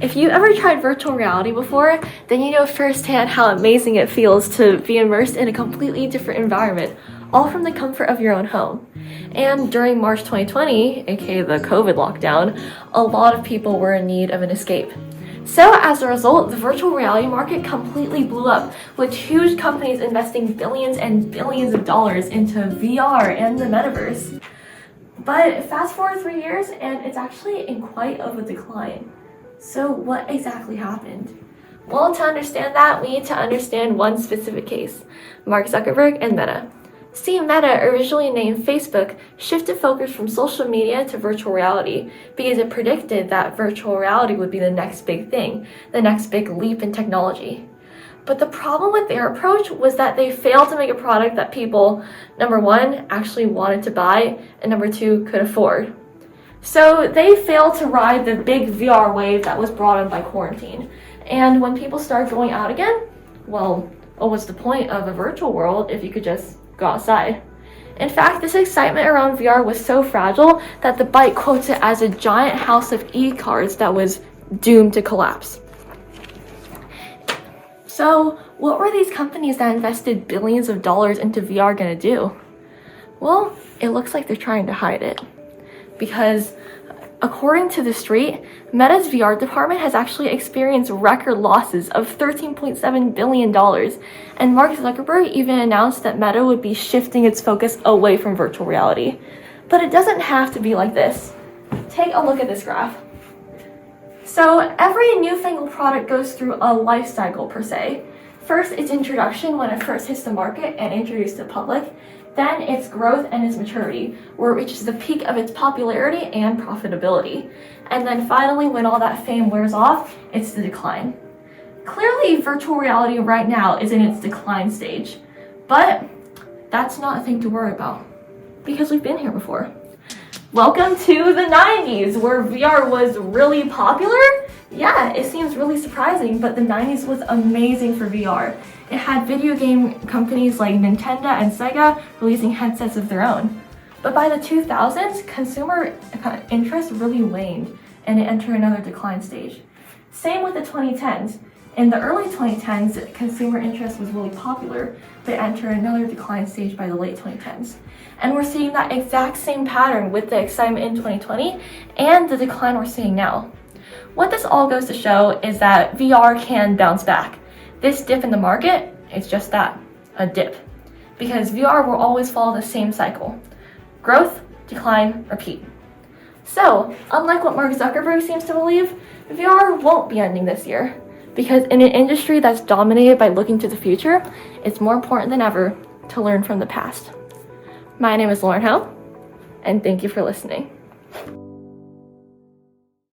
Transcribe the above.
If you ever tried virtual reality before, then you know firsthand how amazing it feels to be immersed in a completely different environment, all from the comfort of your own home. And during March 2020, aka the COVID lockdown, a lot of people were in need of an escape. So as a result, the virtual reality market completely blew up, with huge companies investing billions and billions of dollars into VR and the Metaverse. But fast forward 3 years, and it's actually in quite of a decline. So what exactly happened? Well, to understand that, we need to understand one specific case, Mark Zuckerberg and Meta. See, Meta, originally named Facebook, shifted focus from social media to virtual reality because it predicted that virtual reality would be the next big thing, the next big leap in technology. But the problem with their approach was that they failed to make a product that people, number one, actually wanted to buy, and number two, could afford. So they failed to ride the big VR wave that was brought on by quarantine. And when people started going out again, well, what was the point of a virtual world if you could just go outside? In fact, this excitement around VR was so fragile that the Byte quotes it as a giant house of e-cards that was doomed to collapse. So, what were these companies that invested billions of dollars into VR gonna do? Well, it looks like they're trying to hide it. Because according to The Street, Meta's VR department has actually experienced record losses of $13.7 billion, and Mark Zuckerberg even announced that Meta would be shifting its focus away from virtual reality. But it doesn't have to be like this. Take a look at this graph. So every newfangled product goes through a life cycle per se. First, its introduction when it first hits the market and introduced to the public. Then its growth and its maturity, where it reaches the peak of its popularity and profitability. And then finally, when all that fame wears off, it's the decline. Clearly, virtual reality right now is in its decline stage. But that's not a thing to worry about, because we've been here before. Welcome to the 90s, where VR was really popular. Yeah, it seems really surprising, but the 90s was amazing for VR. It had video game companies like Nintendo and Sega releasing headsets of their own. But by the 2000s, consumer interest really waned, and it entered another decline stage. Same with the 2010s. In the early 2010s, consumer interest was really popular, but entered another decline stage by the late 2010s. And we're seeing that exact same pattern with the excitement in 2020 and the decline we're seeing now. What this all goes to show is that VR can bounce back. This dip in the market, it's just that, a dip. Because VR will always follow the same cycle. Growth, decline, repeat. So, unlike what Mark Zuckerberg seems to believe, VR won't be ending this year. Because in an industry that's dominated by looking to the future, it's more important than ever to learn from the past. My name is Lauren Ho, and thank you for listening.